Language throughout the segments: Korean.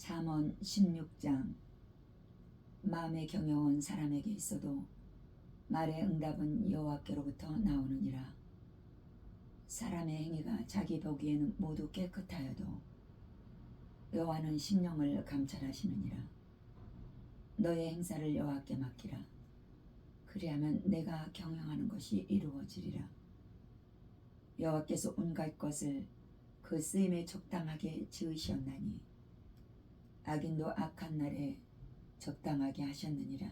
잠언 16장. 마음의 경영은 사람에게 있어도 말의 응답은 여호와께로부터 나오느니라. 사람의 행위가 자기 보기에는 모두 깨끗하여도 여호와는 심령을 감찰하시느니라. 너의 행사를 여호와께 맡기라. 그리하면 내가 경영하는 것이 이루어지리라. 여호와께서 온갖 것을 그 쓰임에 적당하게 지으셨나니 악인도 악한 날에 적당하게 하셨느니라.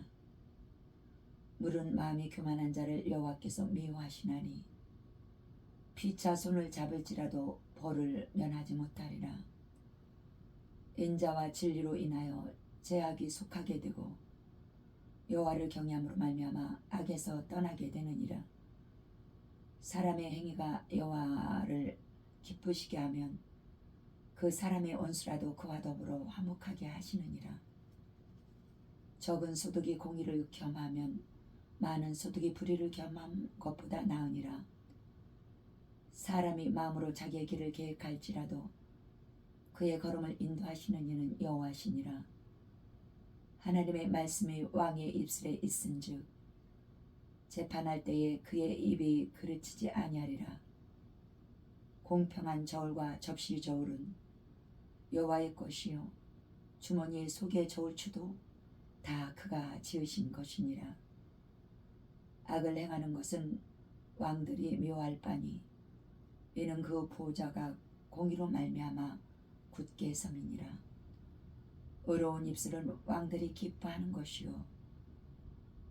물은 마음이 교만한 자를 여호와께서 미워하시나니 피차 손을 잡을지라도 벌을 면하지 못하리라. 인자와 진리로 인하여 죄악이 속하게 되고 여호와를 경외함으로 말미암아 악에서 떠나게 되느니라. 사람의 행위가 여호와를 기쁘시게 하면 그 사람의 원수라도 그와 더불어 화목하게 하시느니라. 적은 소득이 공의를 겸하면 많은 소득이 불의를 겸한 것보다 나으니라. 사람이 마음으로 자기의 길을 계획할지라도 그의 걸음을 인도하시는 이는 여호와시니라. 하나님의 말씀이 왕의 입술에 있은즉 재판할 때에 그의 입이 그르치지 아니하리라. 공평한 저울과 접시 저울은 여호와의 것이요 주머니의 속에 저울추도 다 그가 지으신 것이니라. 악을 행하는 것은 왕들이 묘할 바니 이는 그 보호자가 공의로 말미암아 굳게 섬이니라. 의로운 입술은 왕들이 기뻐하는 것이요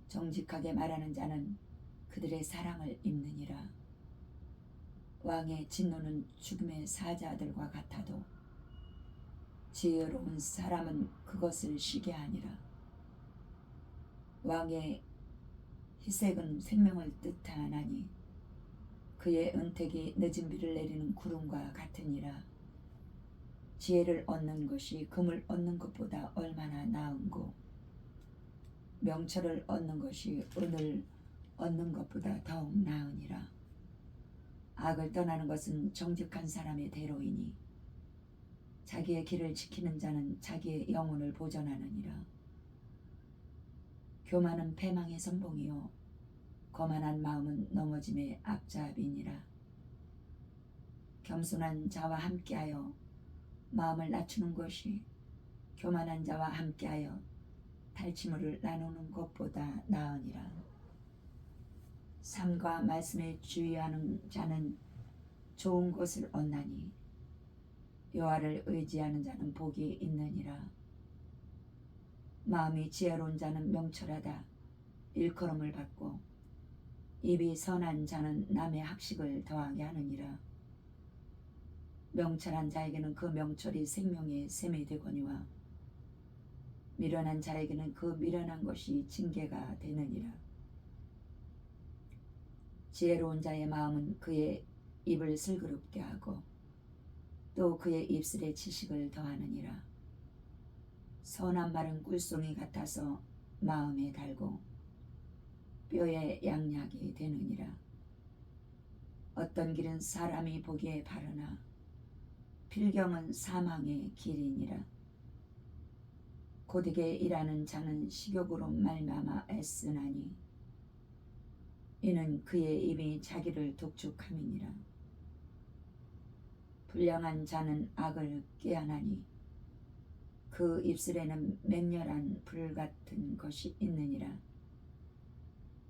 정직하게 말하는 자는 그들의 사랑을 입느니라. 왕의 진노는 죽음의 사자들과 같아도 지혜로운 사람은 그것을 쉬게 하니라. 왕의 희색은 생명을 뜻하나니 그의 은택이 늦은 비를 내리는 구름과 같으니라. 지혜를 얻는 것이 금을 얻는 것보다 얼마나 나은고 명철을 얻는 것이 은을 얻는 것보다 더욱 나으니라. 악을 떠나는 것은 정직한 사람의 대로이니 자기의 길을 지키는 자는 자기의 영혼을 보전하느니라. 교만은 패망의 선봉이요 거만한 마음은 넘어짐의 앞잡이니라. 겸손한 자와 함께하여 마음을 낮추는 것이 교만한 자와 함께하여 탈취물을 나누는 것보다 나으니라. 삶과 말씀에 주의하는 자는 좋은 것을 얻나니 여호와를 의지하는 자는 복이 있느니라. 마음이 지혜로운 자는 명철하다 일컬음을 받고 입이 선한 자는 남의 학식을 더하게 하느니라. 명철한 자에게는 그 명철이 생명의 샘이 되거니와 미련한 자에게는 그 미련한 것이 징계가 되느니라. 지혜로운 자의 마음은 그의 입을 슬그럽게 하고 또 그의 입술에 지식을 더하느니라. 선한 말은 꿀송이 같아서 마음에 달고 뼈에 양약이 되느니라. 어떤 길은 사람이 보기에 바르나 필경은 사망의 길이니라. 고되게 일하는 자는 식욕으로 말미암아 애쓰나니 이는 그의 입이 자기를 독촉함이니라. 불량한 자는 악을 꾀하나니 그 입술에는 맹렬한 불 같은 것이 있느니라.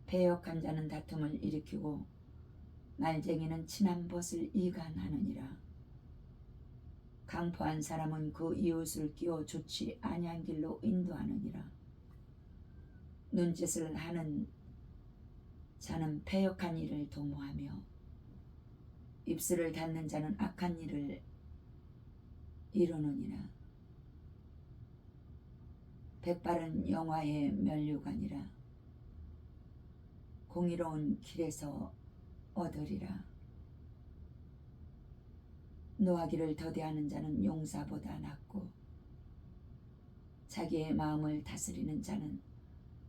배역한 자는 다툼을 일으키고 말쟁이는 친한 벗을 이간하느니라. 강포한 사람은 그 이웃을 끼워 좋지 아니한 길로 인도하느니라. 눈짓을 하는 자는 패역한 일을 도모하며 입술을 닫는 자는 악한 일을 이루느니라. 백발은 영화의 면류관이라. 공의로운 길에서 얻으리라. 노하기를 더디하는 자는 용사보다 낫고 자기의 마음을 다스리는 자는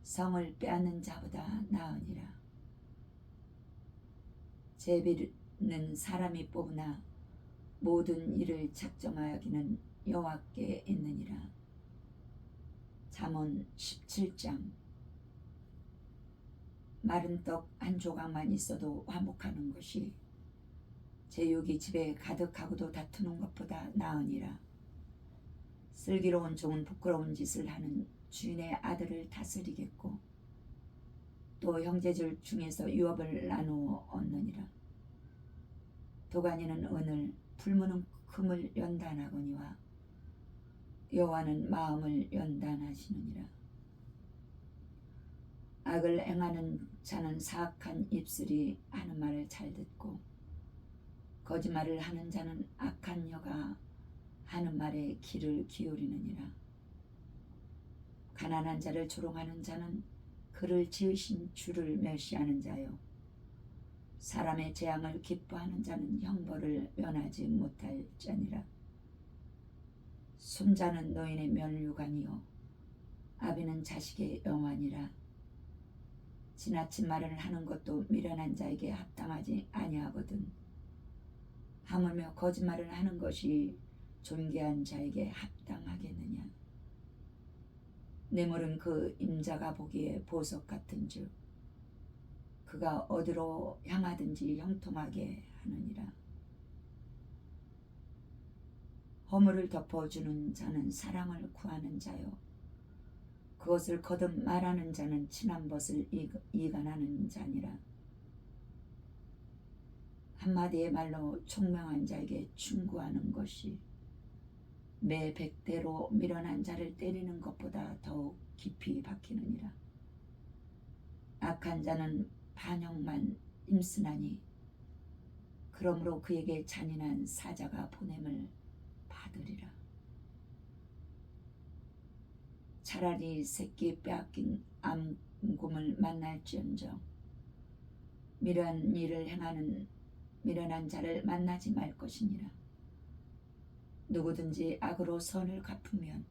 성을 빼앗는 자보다 나으니라. 제비는 사람이 뽑으나 모든 일을 작정하기는 여호와께 있느니라. 잠언 17장. 마른 떡 한 조각만 있어도 화목하는 것이 제육이 집에 가득하고도 다투는 것보다 나으니라. 슬기로운 종은 부끄러운 짓을 하는 주인의 아들을 다스리겠고 또 형제들 중에서 유업을 나누어 얻느니라. 도가니는 은을, 풀무는 금을 연단하거니와 여호와는 마음을 연단하시느니라. 악을 행하는 자는 사악한 입술이 하는 말을 잘 듣고 거짓말을 하는 자는 악한 여가 하는 말에 귀를 기울이느니라. 가난한 자를 조롱하는 자는 그를 지으신 주를 멸시하는 자요 사람의 재앙을 기뻐하는 자는 형벌을 면하지 못할 자니라. 손자는 노인의 면류관이요 아비는 자식의 영환이라. 지나친 말을 하는 것도 미련한 자에게 합당하지 아니하거든 하물며 거짓말을 하는 것이 존귀한 자에게 합당하겠느냐. 뇌물은 그 임자가 보기에 보석 같은즉 그가 어디로 향하든지 형통하게 하느니라. 허물을 덮어주는 자는 사랑을 구하는 자요 그것을 거듭 말하는 자는 친한 벗을 이간하는 자니라. 한마디의 말로 총명한 자에게 충고하는 것이 매 100대로 미련한 자를 때리는 것보다 더욱 깊이 박히느니라. 악한 자는 반역만 힘쓰나니 그러므로 그에게 잔인한 사자가 보냄을 받으리라. 차라리 새끼 빼앗긴 암곰을 만날지언정 미련한 일을 행하는 미련한 자를 만나지 말 것이니라. 누구든지 악으로 선을 갚으면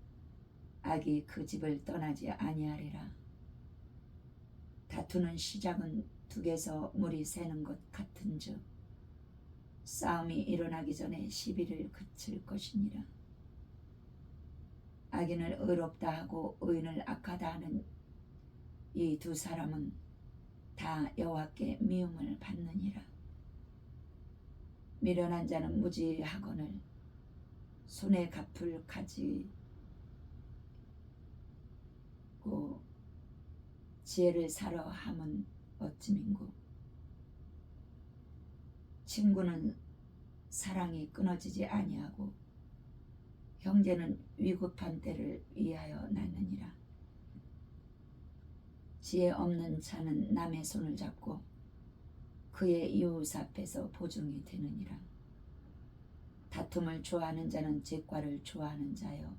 악이 그 집을 떠나지 아니하리라. 다투는 시작은 둑에서 물이 새는 것 같은즉 싸움이 일어나기 전에 시비를 그칠 것이니라. 악인을 의롭다 하고 의인을 악하다 하는 이 두 사람은 다 여호와께 미움을 받느니라. 미련한 자는 무지하거늘 손에 갚을 가지고 지혜를 사러 함은 어찌민고. 친구는 사랑이 끊어지지 아니하고 형제는 위급한 때를 위하여 낳느니라. 지혜 없는 자는 남의 손을 잡고 그의 이웃 앞에서 보증이 되느니라. 다툼을 좋아하는 자는 죄과를 좋아하는 자요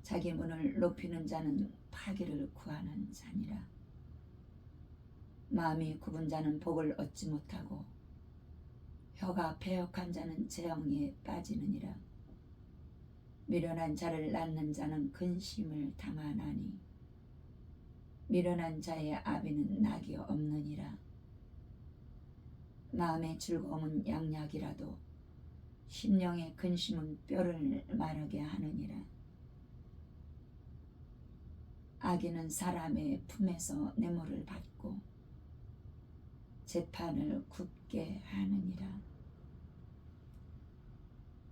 자기 문을 높이는 자는 파기를 구하는 자니라. 마음이 굽은 자는 복을 얻지 못하고 혀가 패역한 자는 재앙에 빠지느니라. 미련한 자를 낳는 자는 근심을 당하나니 미련한 자의 아비는 낙이 없느니라. 마음의 즐거움은 양약이라도 심령의 근심은 뼈를 마르게 하느니라. 악인은 사람의 품에서 뇌물을 받고 재판을 굽게 하느니라.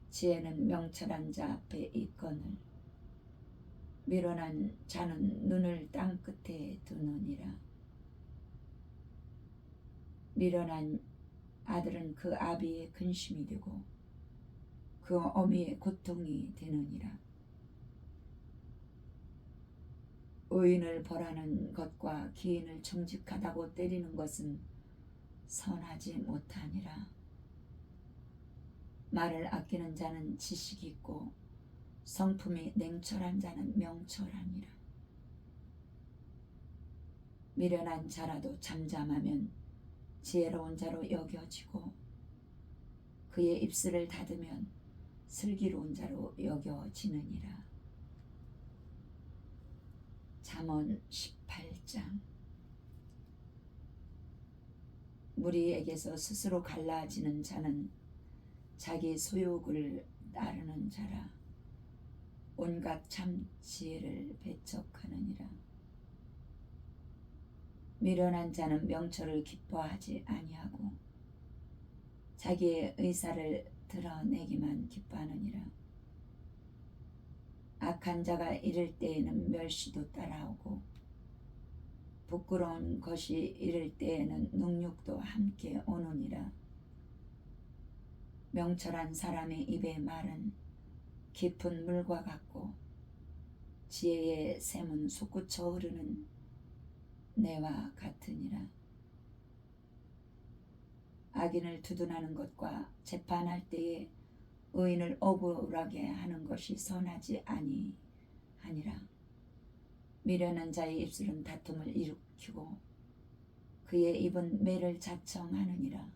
지혜는 명철한 자 앞에 있거늘 미련한 자는 눈을 땅 끝에 두느니라. 미련한 아들은 그 아비의 근심이 되고 그 어미의 고통이 되느니라. 의인을 벌하는 것과 기인을 정직하다고 때리는 것은 선하지 못하니라. 말을 아끼는 자는 지식이 있고 성품이 냉철한 자는 명철하니라. 미련한 자라도 잠잠하면 지혜로운 자로 여겨지고 그의 입술을 닫으면 슬기로운 자로 여겨지느니라. 잠언 18장. 무리에게서 스스로 갈라지는 자는 자기 소욕을 따르는 자라 온갖 참 지혜를 배척하느니라. 미련한 자는 명철을 기뻐하지 아니하고 자기의 의사를 드러내기만 기뻐하느니라. 악한 자가 이를 때에는 멸시도 따라오고 부끄러운 것이 이를 때에는 능욕도 함께 오느니라. 명철한 사람의 입의 말은 깊은 물과 같고 지혜의 샘은 솟구쳐 흐르는 내와 같으니라. 악인을 두둔하는 것과 재판할 때에 의인을 억울하게 하는 것이 선하지 아니하니라. 미련한 자의 입술은 다툼을 일으키고 그의 입은 매를 자청하느니라.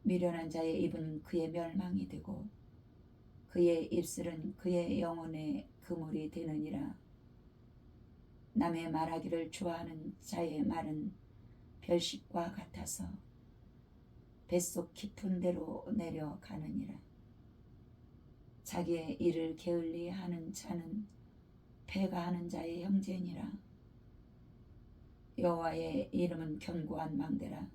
미련한 자의 입은 그의 멸망이 되고 그의 입술은 그의 영혼의 그물이 되느니라. 남의 말하기를 좋아하는 자의 말은 별식과 같아서 뱃속 깊은 데로 내려가느니라. 자기의 일을 게을리하는 자는 패가하는 자의 형제니라. 여호와의 이름은 견고한 망대라.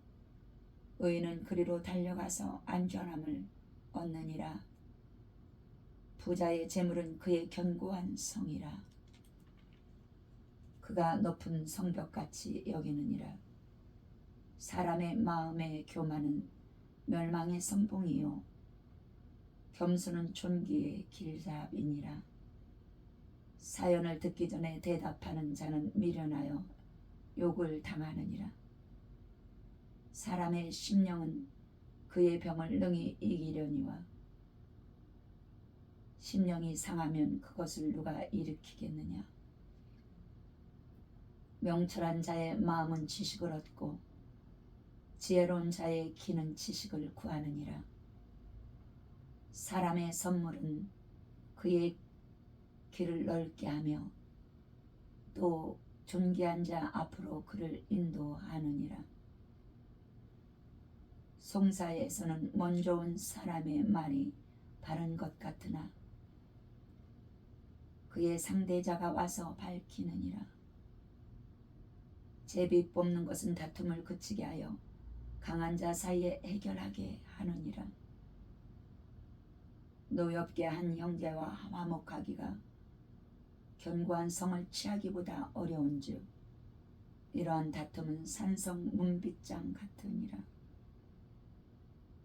의인은 그리로 달려가서 안전함을 얻느니라. 부자의 재물은 그의 견고한 성이라. 그가 높은 성벽같이 여기느니라. 사람의 마음의 교만은 멸망의 선봉이요 겸손은 존귀의 길잡이니라. 사연을 듣기 전에 대답하는 자는 미련하여 욕을 당하느니라. 사람의 심령은 그의 병을 능히 이기려니와 심령이 상하면 그것을 누가 일으키겠느냐. 명철한 자의 마음은 지식을 얻고 지혜로운 자의 귀는 지식을 구하느니라. 사람의 선물은 그의 길을 넓게 하며 또 존귀한 자 앞으로 그를 인도하느니라. 송사에서는 먼저 온 사람의 말이 바른 것 같으나 그의 상대자가 와서 밝히느니라. 제비 뽑는 것은 다툼을 그치게 하여 강한 자 사이에 해결하게 하느니라. 노엽게 한 형제와 화목하기가 견고한 성을 취하기보다 어려운즉 이러한 다툼은 산성 문빗장 같으니라.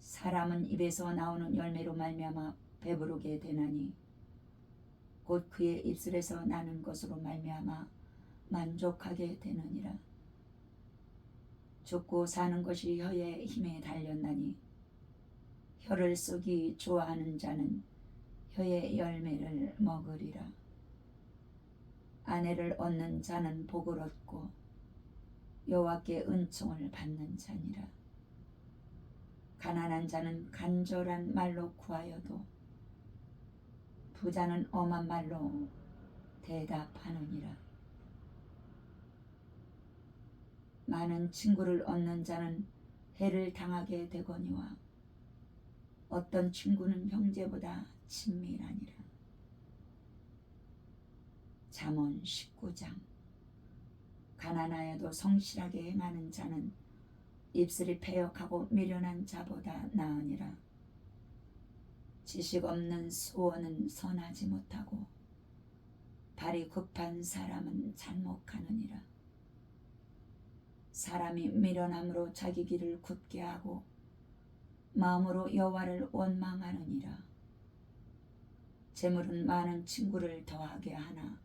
사람은 입에서 나오는 열매로 말미암아 배부르게 되나니 곧 그의 입술에서 나는 것으로 말미암아 만족하게 되느니라. 죽고 사는 것이 혀의 힘에 달렸나니 혀를 쓰기 좋아하는 자는 혀의 열매를 먹으리라. 아내를 얻는 자는 복을 얻고 여호와께 은총을 받는 자니라. 가난한 자는 간절한 말로 구하여도 부자는 엄한 말로 대답하느니라. 많은 친구를 얻는 자는 해를 당하게 되거니와 어떤 친구는 형제보다 친밀하니라. 잠언 19장. 가난하여도 성실하게 행하는 자는 입술이 패역하고 미련한 자보다 나으니라. 지식 없는 수원은 선하지 못하고 발이 급한 사람은 잘못하느니라. 사람이 미련함으로 자기 길을 굳게 하고 마음으로 여호와를 원망하느니라. 재물은 많은 친구를 더하게 하나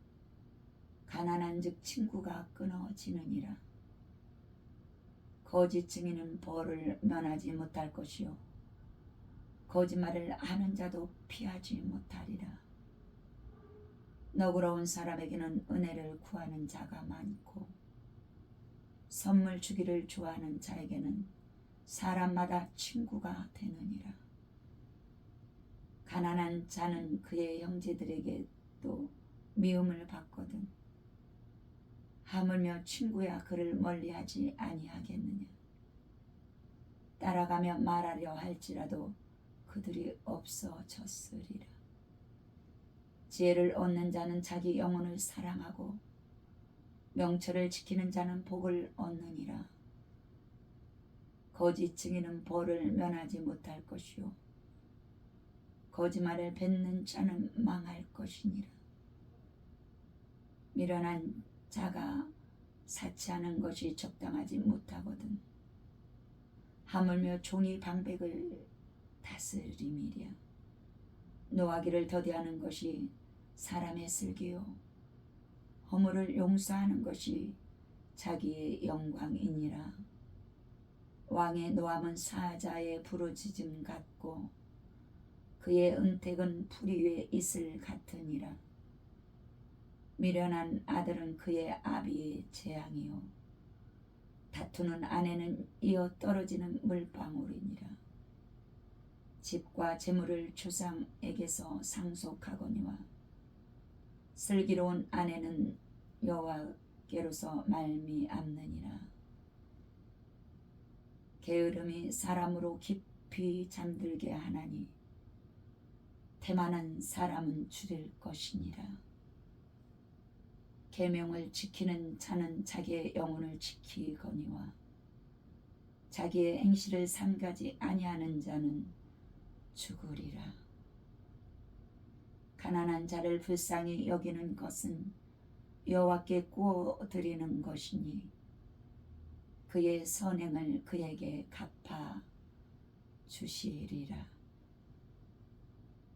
가난한즉 친구가 끊어지느니라. 거짓 증인은 벌을 면하지 못할 것이요 거짓말을 하는 자도 피하지 못하리라. 너그러운 사람에게는 은혜를 구하는 자가 많고 선물 주기를 좋아하는 자에게는 사람마다 친구가 되느니라. 가난한 자는 그의 형제들에게도 미움을 받거든 하물며 친구야 그를 멀리하지 아니하겠느냐. 따라가며 말하려 할지라도 그들이 없어졌으리라. 지혜를 얻는 자는 자기 영혼을 사랑하고 명철을 지키는 자는 복을 얻느니라. 거짓 증인은 벌을 면하지 못할 것이요 거짓말을 뱉는 자는 망할 것이니라. 미련한 자가 사치하는 것이 적당하지 못하거든 하물며 종이 방백을 다스림이랴. 노하기를 더디하는 것이 사람의 슬기요 허물을 용서하는 것이 자기의 영광이니라. 왕의 노함은 사자의 부르짖음 같고 그의 은택은 풀이 위에 이슬 같으니라. 미련한 아들은 그의 아비의 재앙이요 다투는 아내는 이어 떨어지는 물방울이니라. 집과 재물을 조상에게서 상속하거니와 슬기로운 아내는 여호와께로서 말미암느니라. 게으름이 사람으로 깊이 잠들게 하나니 태만한 사람은 줄일 것이니라. 계명을 지키는 자는 자기의 영혼을 지키거니와 자기의 행실을 삼가지 아니하는 자는 죽으리라. 가난한 자를 불쌍히 여기는 것은 여호와께 구워 드리는 것이니 그의 선행을 그에게 갚아 주시리라.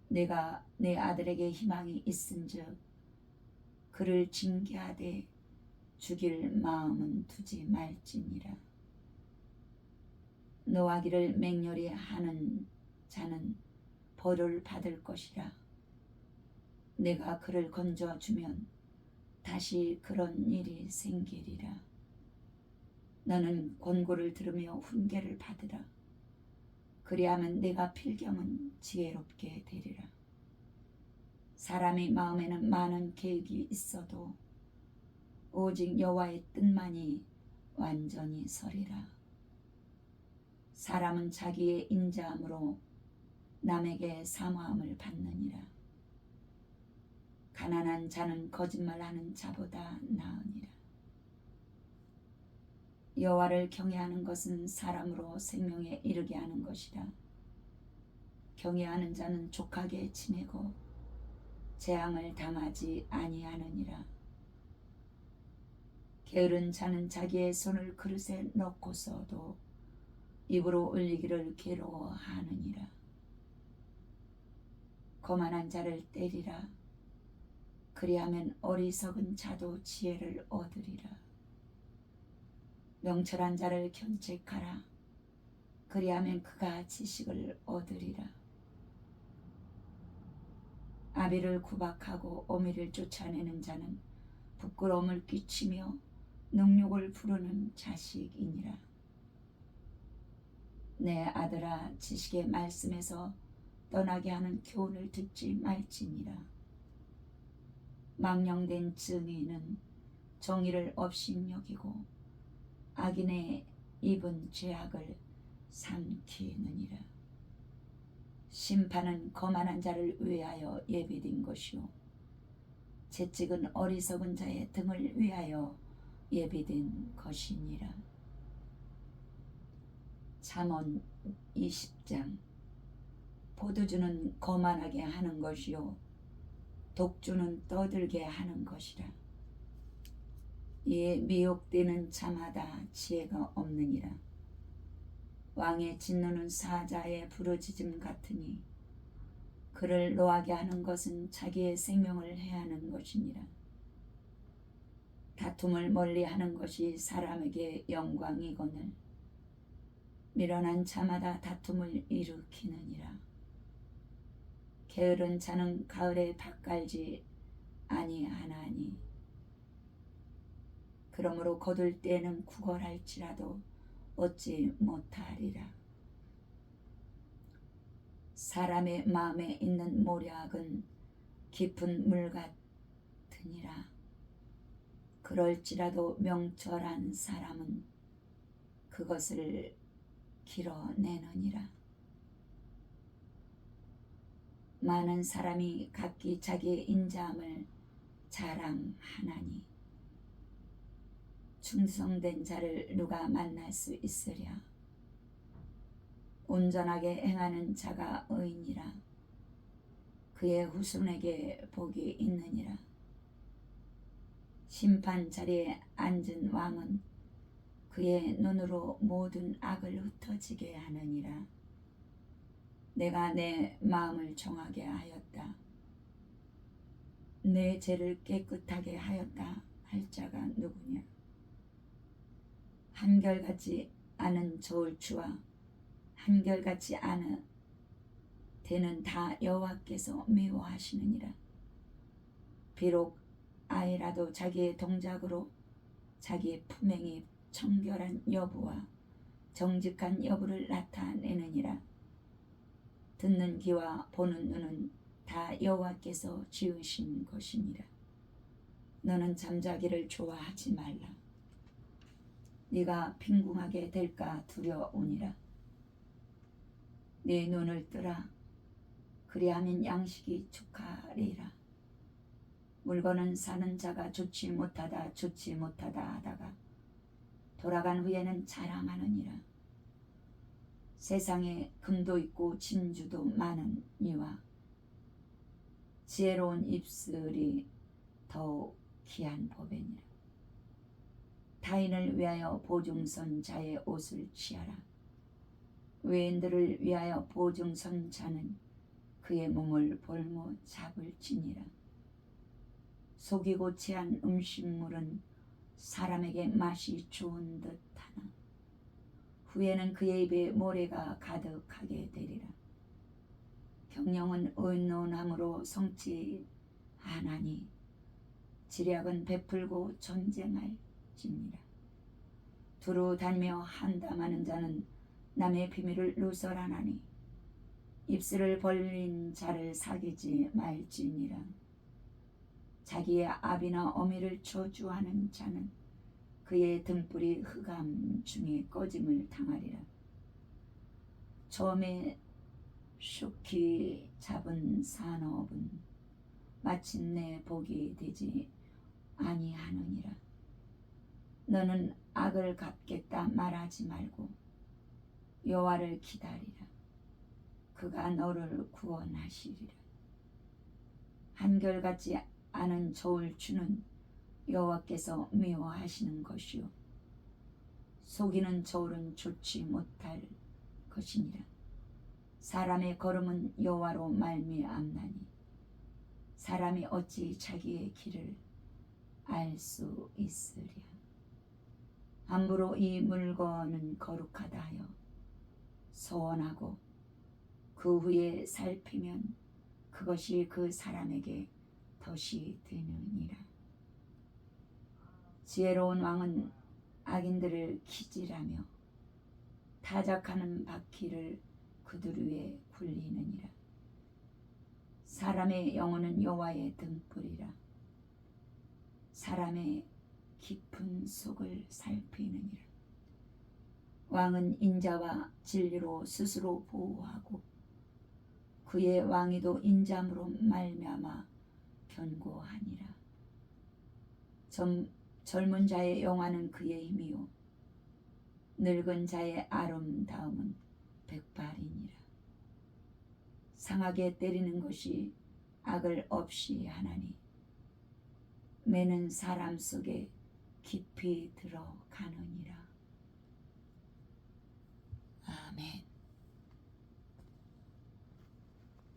내가 내 아들에게 희망이 있은즉 그를 징계하되 죽일 마음은 두지 말지니라. 노하기를 맹렬히 하는 자는 벌을 받을 것이라. 내가 그를 건져주면 다시 그런 일이 생기리라. 너는 권고를 들으며 훈계를 받으라. 그리하면 내가 필경은 지혜롭게 되리라. 사람의 마음에는 많은 계획이 있어도 오직 여호와의 뜻만이 완전히 서리라. 사람은 자기의 인자함으로 남에게 사모함을 받느니라. 가난한 자는 거짓말하는 자보다 나으니라. 여호와를 경외하는 것은 사람으로 생명에 이르게 하는 것이라. 경외하는 자는 족하게 지내고 재앙을 당하지 아니하느니라. 게으른 자는 자기의 손을 그릇에 넣고서도 입으로 올리기를 괴로워하느니라. 거만한 자를 때리라. 그리하면 어리석은 자도 지혜를 얻으리라. 명철한 자를 견책하라. 그리하면 그가 지식을 얻으리라. 아비를 구박하고 어미를 쫓아내는 자는 부끄러움을 끼치며 능욕을 부르는 자식이니라. 내 아들아, 지식의 말씀에서 떠나게 하는 교훈을 듣지 말지니라. 망령된 증인은 정의를 업신여기고 악인의 입은 죄악을 삼키느니라. 심판은 거만한 자를 위하여 예비된 것이요 채찍은 어리석은 자의 등을 위하여 예비된 것이니라. 잠언 20장. 포도주는 거만하게 하는 것이요 독주는 떠들게 하는 것이라. 이에 미혹되는 자마다 지혜가 없느니라. 왕의 진노는 사자의 부르짖음 같으니 그를 노하게 하는 것은 자기의 생명을 해하는 것이니라. 다툼을 멀리하는 것이 사람에게 영광이거늘 미련한 자마다 다툼을 일으키느니라. 게으른 자는 가을에 밭 갈지 아니하나니 그러므로 거둘 때에는 구걸할지라도 얻지 못하리라. 사람의 마음에 있는 모략은 깊은 물 같으니라. 그럴지라도 명철한 사람은 그것을 길어내느니라. 많은 사람이 각기 자기의 인자함을 자랑하나니 충성된 자를 누가 만날 수 있으랴. 온전하게 행하는 자가 의인이라. 그의 후손에게 복이 있느니라. 심판 자리에 앉은 왕은 그의 눈으로 모든 악을 흩어지게 하느니라. 내가 내 마음을 정하게 하였다. 내 죄를 깨끗하게 하였다 할 자가 누구냐. 한결같이 않은 저울추와 한결같이 않은 대는 다 여호와께서 미워하시느니라. 비록 아이라도 자기의 동작으로 자기의 품행이 청결한 여부와 정직한 여부를 나타내느니라. 듣는 귀와 보는 눈은 다 여호와께서 지으신 것이니라. 너는 잠자기를 좋아하지 말라. 네가 빈궁하게 될까 두려우니라. 네 눈을 뜨라. 그리하면 양식이 촉하리라. 물건은 사는 자가 좋지 못하다 하다가 돌아간 후에는 자랑하느니라. 세상에 금도 있고 진주도 많으니와 지혜로운 입술이 더욱 귀한 법이니라. 타인을 위하여 보증선 자의 옷을 취하라. 외인들을 위하여 보증선 자는 그의 몸을 볼모 잡을지니라. 속이고 체한 음식물은 사람에게 맛이 좋은 듯하나 후에는 그의 입에 모래가 가득하게 되리라. 경영은 의논함으로 성취하나니 지략은 베풀고 전쟁할지니라. 두루 다니며 한담하는 자는 남의 비밀을 누설하나니 입술을 벌린 자를 사귀지 말지니라. 자기의 아비나 어미를 저주하는 자는 그의 등불이 흑암 중에 꺼짐을 당하리라. 처음에 쑥히 잡은 산업은 마침내 복이 되지 아니하느니라. 너는 악을 갚겠다 말하지 말고 여호와를 기다리라. 그가 너를 구원하시리라. 한결같이 않은 저울추는 여호와께서 미워하시는 것이요 속이는 저울은 좋지 못할 것이니라. 사람의 걸음은 여호와로 말미암나니 사람이 어찌 자기의 길을 알 수 있으랴. 함부로 이 물건은 거룩하다 하여 서원하고 그 후에 살피면 그것이 그 사람에게 덫이 되느니라. 지혜로운 왕은 악인들을 기질하며 타작하는 바퀴를 그들 위에 굴리느니라. 사람의 영혼은 여호와의 등불이라. 사람의 깊은 속을 살피느니라. 왕은 인자와 진리로 스스로 보호하고 그의 왕위도 인자함으로 말미암아 견고하니라. 젊은 자의 영화는 그의 힘이요 늙은 자의 아름다움은 백발이니라. 상하게 때리는 것이 악을 없이 하나니 매는 사람 속에 깊이 들어가느니라.